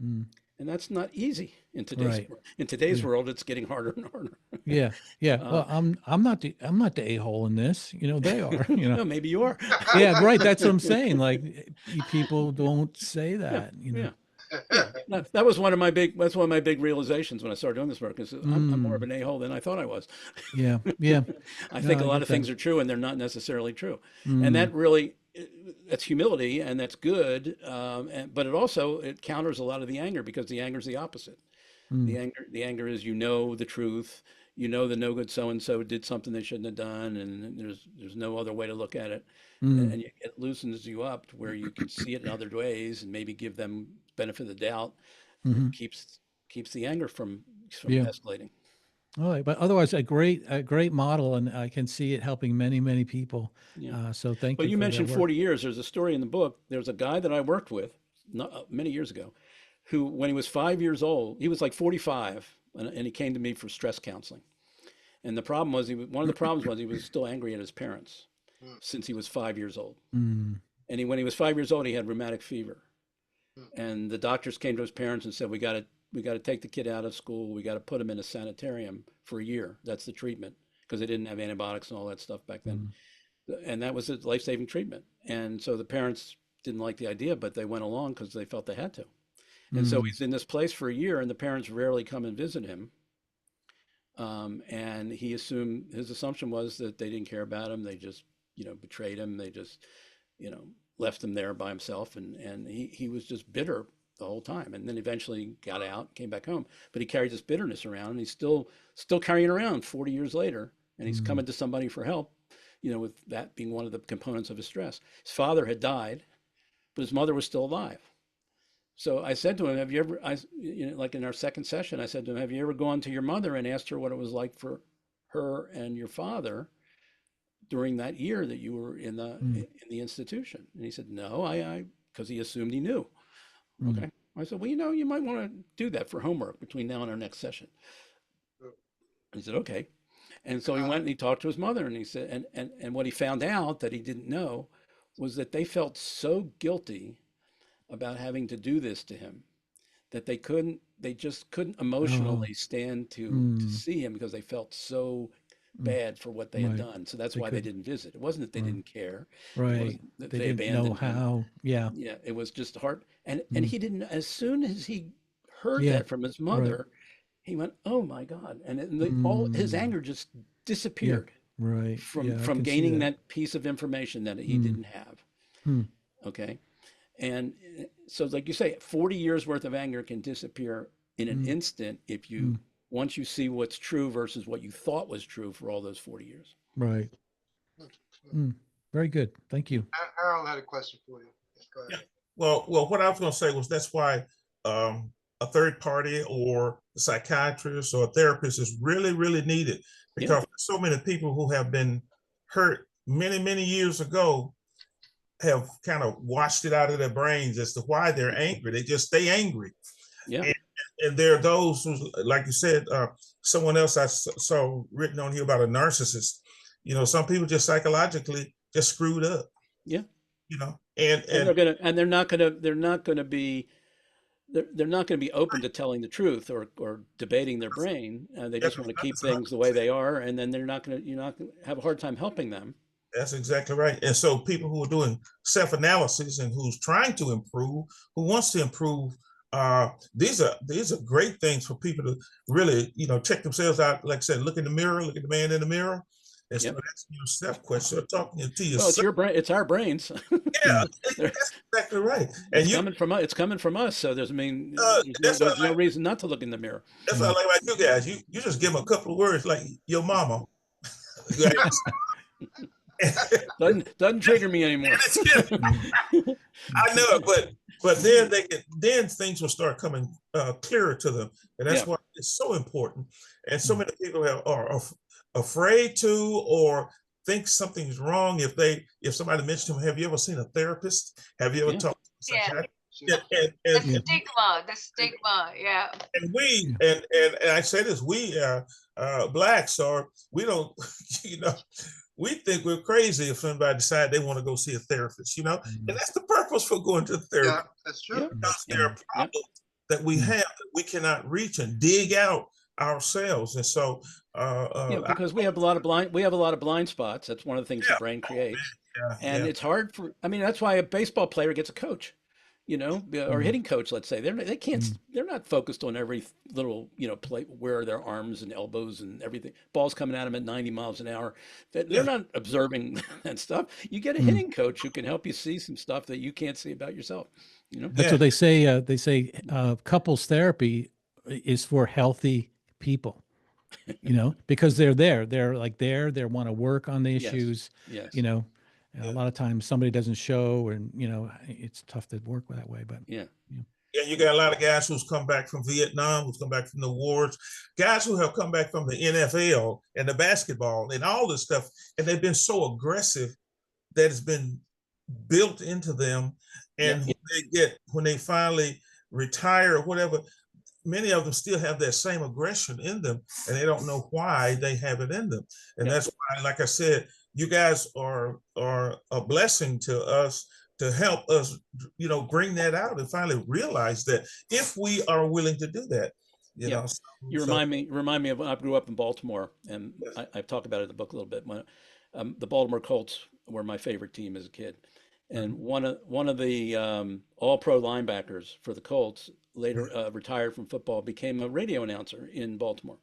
mm. And that's not easy in today's Right. world. In today's Yeah. world, it's getting harder and harder. Yeah. Yeah. Uh, Well, I'm not the a-hole in this. They are. no, maybe you are. Yeah. Right. That's what I'm saying. Like, people don't say Yeah, that. yeah, yeah. That was that's one of my big realizations when I started doing this work is I'm more of Mm, an a-hole than I thought I was. yeah. Yeah. I No, think a I lot get of that. things are true and they're not necessarily true. And Mm, that really, that's humility and that's good. But it counters a lot of the anger because the anger is the opposite. mm, The anger is the truth. The no good so and so did something they shouldn't have done, and there's no other way to look at it, mm, and it loosens you up to where you can see it in other ways and maybe give them benefit of the doubt. mhm. Keeps the anger from Yeah. escalating. All right. But otherwise, a great model, and I can see it helping many, many people. Yeah. So thank But you you for that mentioned work. 40 years. There's a story in the book. There's a guy that I worked with many years ago, who, when he was 5 years old, he was like 45, and he came to me for stress counseling. And the problem was, one of the problems was he was still angry at his parents since he was 5 years old. Mm, And when he was 5 years old, he had rheumatic fever. And the doctors came to his parents and said, we got to take the kid out of school. We got to put him in a sanitarium for a year. That's the treatment, because they didn't have antibiotics and all that stuff back then. mm, And that was a life-saving treatment. And so the parents didn't like the idea, but they went along because they felt they had to. And so mm, he's in this place for a year, and the parents rarely come and visit him. And his assumption was that they didn't care about him. They just, betrayed him. They just, you know, left him there by himself. And he was just bitter the whole time. And then eventually got out, came back home. But he carried this bitterness around, and he's still carrying it around 40 years later. And he's mm, coming to somebody for help, with that being one of the components of his stress. His father had died, but his mother was still alive. So I said to him, "Have you ever?" Like in our second session, I said to him, "Have you ever gone to your mother and asked her what it was like for her and your father during that year that you were mm, in the institution?" And he said, "No, I because he assumed he knew." mm, Okay. I said, "Well, you might want to do that for homework between now and our next session." He said, "Okay." And so he went and he talked to his mother, and he said, and what he found out that he didn't know was that they felt so guilty about having to do this to him that they just couldn't emotionally stand to see him because they felt so bad for what they had Right. done. So that's They why they could, didn't visit. It wasn't that they right. didn't care. It Right. wasn't that They they didn't know abandoned him. how. Yeah. Yeah, it was just hard. And he didn't, as soon as he heard Yeah. that from his Right. mother, he went, "Oh my God." And all his Mm. anger just Yeah. disappeared Right. from Yeah, I can see gaining that. that piece of information that he Mm. didn't have. Hmm. Okay. And so, like you say, 40 years worth of anger can disappear in an Mm. instant if you, Mm. once you see what's true versus what you thought was true for all those 40 years. Right. Mm. Very good. Thank you. Harold had a question for you. Go ahead. Yeah. Well, what I was going to say was that's why a third party or a psychiatrist or a therapist is really, really needed, because so many people who have been hurt many, many years ago have kind of washed it out of their brains as to why they're angry. They just stay angry. Yeah. And there are those who, like you said, someone else I saw written on here about a narcissist. You know, some people just psychologically just screwed up. Yeah. You know, and they're not going to be open to telling the truth or debating their brain. They just want to keep things the way they are, and then you're not going to have a hard time helping them. That's exactly right. And so people who are doing self-analysis and who's trying to improve, who wants to improve, these are great things for people to really, check themselves out. Like I said, look in the mirror, look at the man in the mirror, and start asking yourself questions, or talking to yourself. Well, it's your brain. It's our brains. Yeah, that's exactly right. And it's coming from us. So there's no reason not to look in the mirror. That's what I like about you guys. You just give them a couple of words like your mama. doesn't trigger me anymore. I know, but then things will start coming clearer to them, and that's why it's so important. And so many people are afraid to or think something's wrong if somebody mentions to them, have you ever seen a therapist? Have you ever talked to a psychiatrist? The stigma, yeah. And I say this, we blacks we don't, we think we're crazy if somebody decides they want to go see a therapist, and that's the purpose for going to the therapist. Yeah, that's true. Because there are problems that we have that we cannot reach and dig out ourselves. And so because we have a lot of blind spots. That's one of the things the brain creates. It's hard that's why a baseball player gets a coach, or hitting coach, let's say. They're not focused on every little, play where their arms and elbows and everything. Ball's coming at them at 90 miles an hour. They're not observing that stuff. You get a hitting coach who can help you see some stuff that you can't see about yourself. That's what they say. They say couples therapy is for healthy people. Because they're there. They're they want to work on the issues. Yes. A lot of times somebody doesn't show, and it's tough to work that way. But yeah, you got a lot of guys who's come back from Vietnam, who's come back from the wars, guys who have come back from the NFL and the basketball and all this stuff, and they've been so aggressive that it's been built into them. And when they finally retire or whatever, many of them still have that same aggression in them, and they don't know why they have it in them. And that's why, like I said, you guys are a blessing to us to help us, bring that out and finally realize that if we are willing to do that, you remind me of when I grew up in Baltimore, and I've talked about it in the book a little bit. When the Baltimore Colts were my favorite team as a kid, and one of the all-pro linebackers for the Colts later retired from football, became a radio announcer in Baltimore.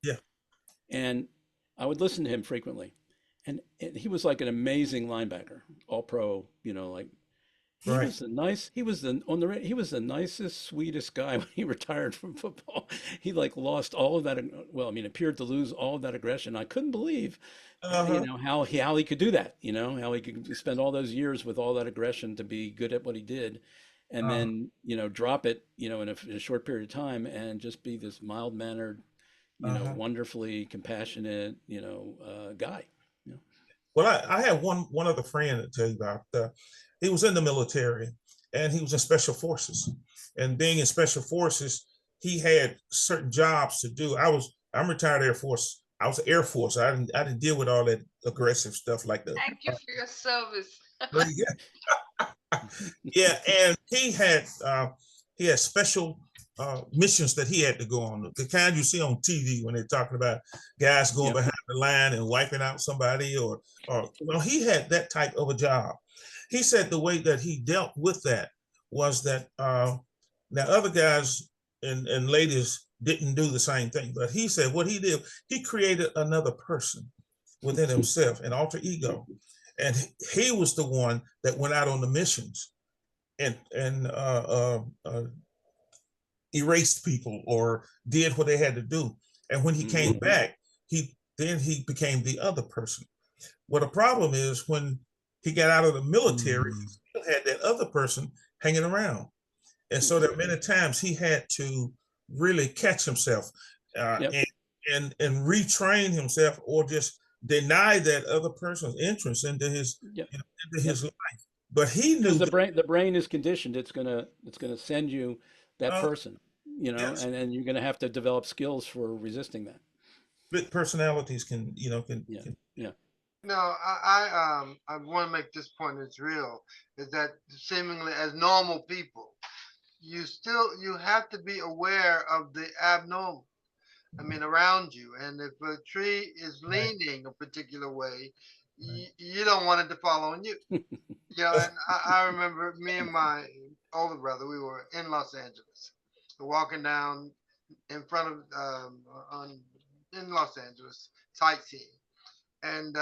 Yeah, and I would listen to him frequently. And he was like an amazing linebacker, all pro, he was the nicest, sweetest guy when he retired from football. He lost all of that. Appeared to lose all of that aggression. I couldn't believe, how he could do that, how he could spend all those years with all that aggression to be good at what he did. And then, drop it, in a short period of time and just be this mild mannered, wonderfully compassionate, guy. Well, I have one other friend to tell you about. He was in the military and he was in special forces. And being in special forces, he had certain jobs to do. I'm retired Air Force. I was Air Force. I didn't deal with all that aggressive stuff like that. Thank you for your service. Yeah, and he had special missions that he had to go on, the kind you see on TV when they're talking about guys going behind the line and wiping out somebody, or he had that type of a job. He said the way that he dealt with that was that now other guys and ladies didn't do the same thing, but he said what he did, he created another person within himself, an alter ego, and he was the one that went out on the missions and erased people or did what they had to do. And when he came back, he became the other person. Well, the problem is when he got out of the military, he still had that other person hanging around. And so there are many times he had to really catch himself and retrain himself, or just deny that other person's entrance into his into his life. But he knew the brain is conditioned. It's gonna send you that person, and then you're gonna have to develop skills for resisting that. But personalities can. No, I want to make this point as real, is that seemingly as normal people, you have to be aware of the abnormal. I mean, around you. And if a tree is leaning a particular way, you don't want it to fall on you. And I remember me and my older brother, we were in Los Angeles, walking down in front of, in Los Angeles, sightseeing. And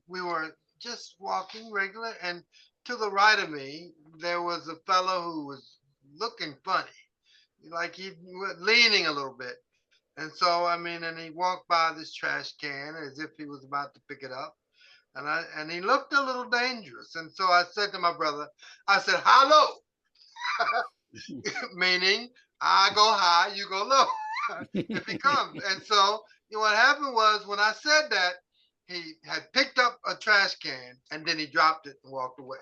we were just walking regular. And to the right of me, there was a fellow who was looking funny, like he was leaning a little bit. And so, and he walked by this trash can as if he was about to pick it up. And he looked a little dangerous. And so I said to my brother, I said, hello, meaning I go high, you go low if he comes. And so what happened was, when I said that, he had picked up a trash can and then he dropped it and walked away.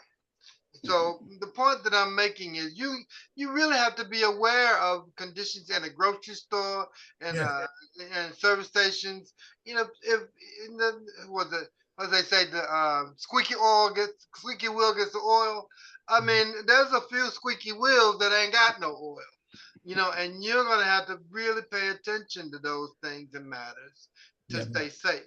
So the point that I'm making is you really have to be aware of conditions in a grocery store and service stations. If as they say, the squeaky wheel gets the oil. There's a few squeaky wheels that ain't got no oil. And you're gonna have to really pay attention to those things and matters to stay safe.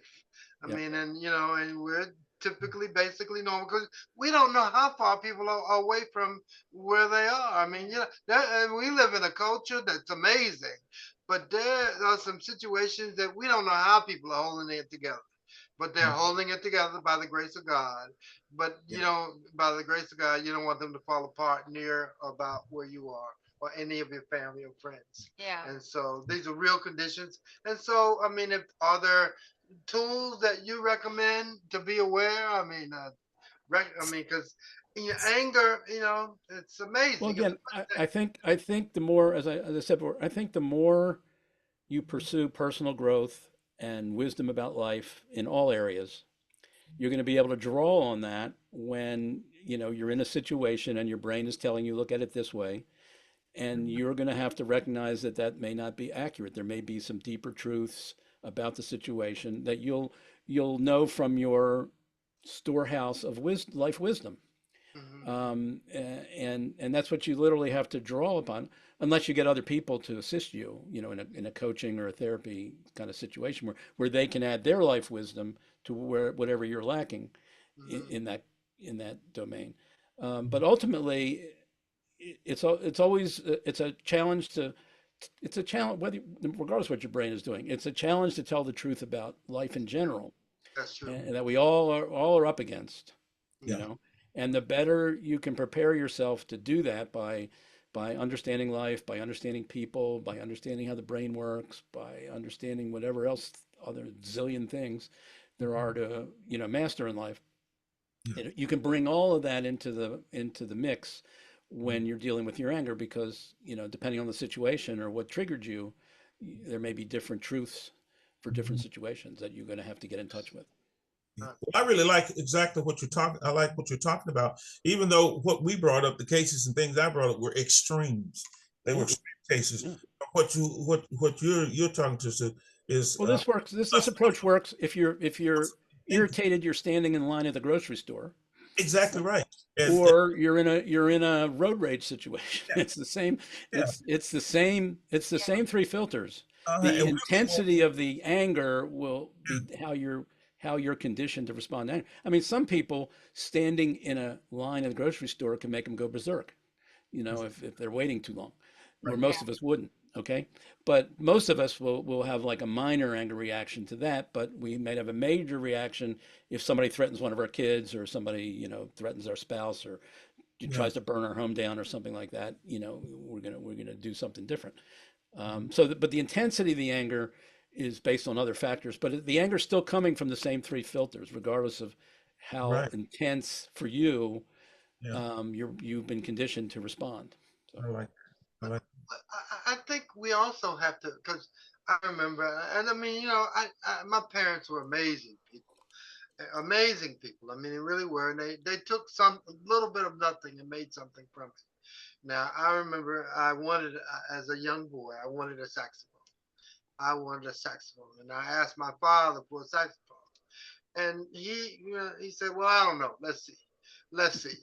And we're typically basically normal because we don't know how far people are away from where they are. And we live in a culture that's amazing, but there are some situations that we don't know how people are holding it together, but they're holding it together by the grace of God. But by the grace of God, you don't want them to fall apart near about where you are or any of your family or friends. And so these are real conditions. And so, if are there tools that you recommend to be aware? Because in your anger, it's amazing. Well, again, I think the more, as I said before, I think the more you pursue personal growth and wisdom about life in all areas, you're going to be able to draw on that when you're in a situation and your brain is telling you, look at it this way, and you're going to have to recognize that may not be accurate. There may be some deeper truths about the situation that you'll know from your storehouse of life wisdom. And that's what you literally have to draw upon, unless you get other people to assist you, in a coaching or a therapy kind of situation where they can add their life wisdom to whatever you're lacking in that domain. But ultimately, it's always a challenge regardless of what your brain is doing. It's a challenge to tell the truth about life in general. That's true. And that we all are up against, and the better you can prepare yourself to do that by understanding life, by understanding people, by understanding how the brain works, by understanding whatever else other zillion things there are to master in life. You can bring all of that into the mix when you're dealing with your anger, because depending on the situation or what triggered you, there may be different truths for different situations that you're going to have to get in touch with. Well, I really like exactly what you're talking. I like what you're talking about, even though what we brought up, the cases and things I brought up were extremes. They were extreme cases. What you're talking to is this works. This approach works if you're irritated. You're standing in line at the grocery store. Exactly right. And Or you're in a road rage situation. yeah, It's the same. yeah. It's the same. It's the same three filters. The And we'll get more. intensity of the anger will be how you're conditioned to respond to anger. I mean, some people standing in a line at the grocery store can make them go berserk, you know, if they're waiting too long, where Right. most of us wouldn't. Okay. But most of us will have like a minor anger reaction to that, but we may have a major reaction if somebody threatens one of our kids, or somebody, you know, threatens our spouse, or Yeah. tries to burn our home down or something like that. You know, we're gonna do something different. But the intensity of the anger is based on other factors, but the anger is still coming from the same three filters, regardless of how Right. intense for you, Yeah. you've been conditioned to respond. So. I like. I like. I think we also have to, because I remember, and I mean, you know, my parents were amazing people. I mean, they really were, and they took a little bit of nothing and made something from it. Now, I remember I wanted, as a young boy, I wanted a saxophone. I wanted a saxophone, and I asked my father for a saxophone, and he said, "Well, I don't know. Let's see."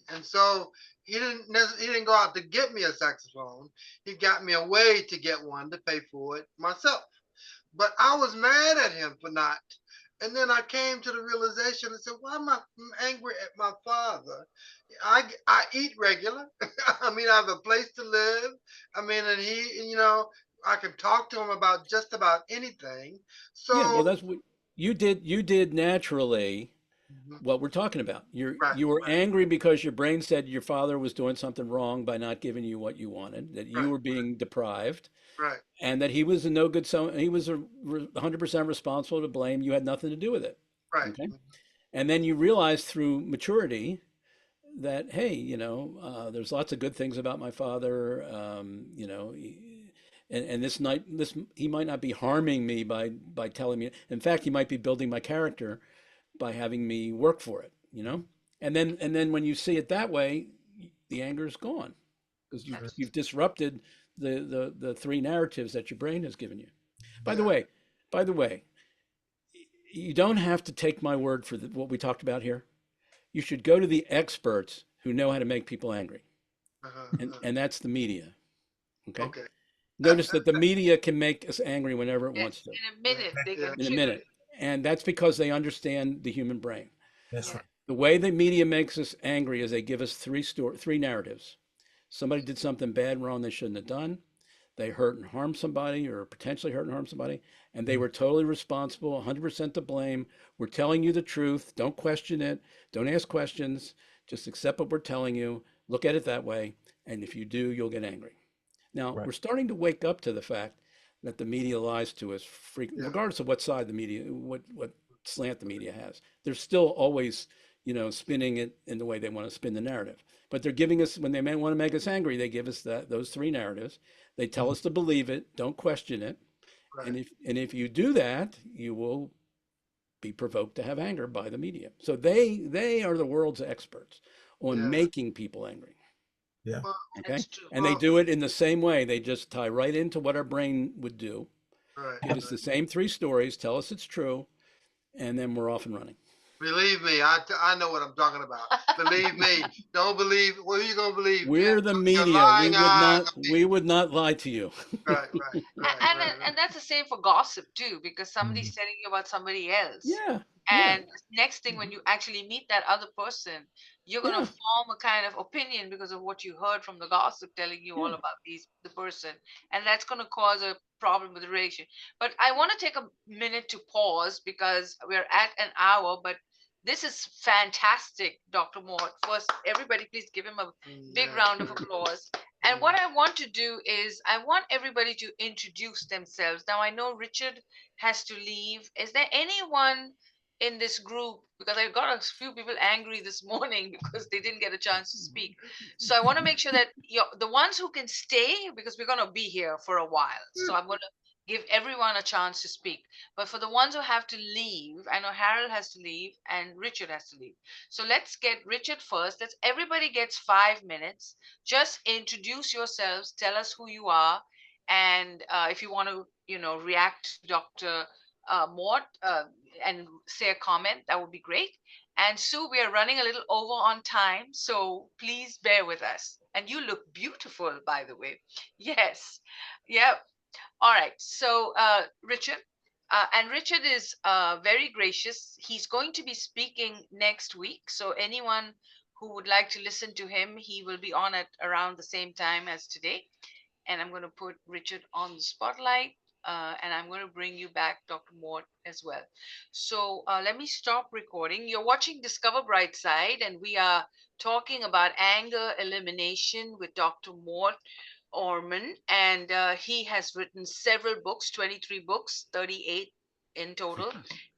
And so he didn't go out to get me a saxophone. He got me a way to get one to pay for it myself. But I was mad at him for not. And then I came to the realization and said, "Why am I angry at my father? I eat regular. I mean, I have a place to live. I mean, and I can talk to him about just about anything. Yeah, well, So, that's what you did. You did naturally mhm, what we're talking about. right, You were right, angry because your brain said your father was doing something wrong by not giving you what you wanted, that you right, were being deprived, right, and that he was a no good son. He was 100% responsible, to blame. You had nothing to do with it. right, Okay. And then you realize through maturity that, hey, you know, there's lots of good things about my father. You know, and this he might not be harming me by telling me. In fact, he might be building my character by having me work for it. You know, and then when you see it that way, the anger is gone, because you've disrupted the three narratives that your brain has given you. By the yeah, way, by the way, you don't have to take my word for what we talked about here. You should go to the experts who know how to make people angry, uh-huh. and that's the media. Okay. Okay, Notice that the media can make us angry whenever it wants Yes, to, in a minute they yeah, can in a trigger minute, it. and that's because they understand the human brain. That's Yeah. right. The way the media makes us angry is they give us three narratives. Somebody did something bad, wrong they shouldn't have done. They hurt and harmed somebody, or potentially hurt and harmed somebody, and they were totally responsible, 100% to blame. We're telling you the truth. Don't question it. Don't ask questions. Just accept what we're telling you. Look at it that way. And if you do, you'll get angry. Now, Right. we're starting to wake up to the fact that the media lies to us, yeah, regardless of what side the media, what slant the media has. They're still always, you know, spinning it in the way they want to spin the narrative. But they're giving us, when they want to make us angry, they give us those three narratives. They tell us to believe it, don't question it. right, And if you do that, you will be provoked to have anger by the media. So they are the world's experts on yeah. making people angry. Yeah. Well, Okay. That's true. And they well, do it in the same way. They just tie right into what our brain would do, right, give us right. the same three stories, tell us it's true, and then we're off and running. Believe me, I know what I'm talking about. Believe me. Don't believe. What are you gonna believe? We're the Your media. lying eyes of We people. would not lie to you. Right, right, right, right, right. And that's the same for gossip too, because Mhm. somebody's telling you about somebody else. Yeah. Yeah. And next thing, when you actually meet that other person, you're going to Yeah. form a kind of opinion because of what you heard from the gossip telling you all Yeah. about the person. And that's going to cause a problem with the relation. But I want to take a minute to pause because we're at an hour, but this is fantastic, Dr. Mort. First, everybody, please give him a big Yeah. round of applause. And what I want to do is I want everybody to introduce themselves. Now, I know Richard has to leave. Is there anyone in this group, because I got a few people angry this morning because they didn't get a chance to speak. So I want to make sure that the ones who can stay, because we're going to be here for a while. So I'm going to give everyone a chance to speak. But for the ones who have to leave, I know Harold has to leave and Richard has to leave. So let's get Richard first. Let's everybody gets 5 minutes. Just introduce yourselves, tell us who you are, and if you want to, react to Dr. Mort, and say a comment, that would be great. And Sue, we are running a little over on time, so please bear with us. And you look beautiful, by the way. Yes. Yep. All right. So, Richard, and Richard is very gracious. He's going to be speaking next week. So, anyone who would like to listen to him, he will be on at around the same time as today. And I'm going to put Richard on the spotlight. And I'm going to bring you back Dr. Mort as well. So let me stop recording. You're watching Discover Brightside, and we are talking about anger elimination with Dr. Mort Orman. And he has written several books, 23 books, 38 in total.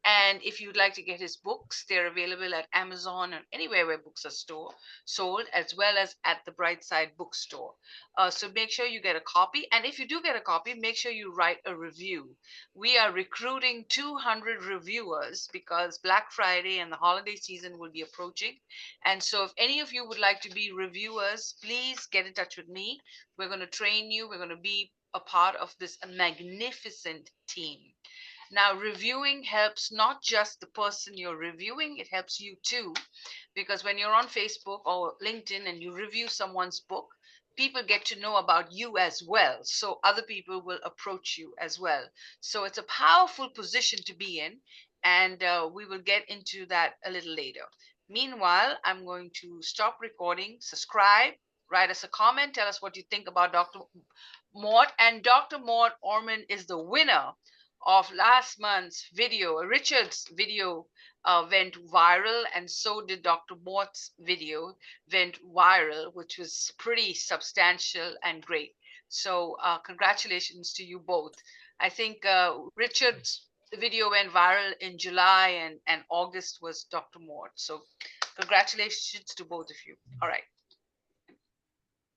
And if you'd like to get his books, they're available at Amazon and anywhere where books are sold, as well as at the Brightside bookstore. So make sure you get a copy. And if you do get a copy, make sure you write a review. We are recruiting 200 reviewers because Black Friday and the holiday season will be approaching. And so if any of you would like to be reviewers, please get in touch with me. We're going to train you. We're going to be a part of this magnificent team. Now, reviewing helps not just the person you're reviewing, it helps you too. Because when you're on Facebook or LinkedIn and you review someone's book, people get to know about you as well. So other people will approach you as well. So it's a powerful position to be in. And we will get into that a little later. Meanwhile, I'm going to stop recording, subscribe, write us a comment, tell us what you think about Dr. Mort. And Dr. Mort Orman is the winner of last month's video. Richard's video went viral, and so did Dr. Mort's video went viral, which was pretty substantial and great. So congratulations to you both. I think Richard's video went viral in July, and August was Dr. Mort. So congratulations to both of you. All right.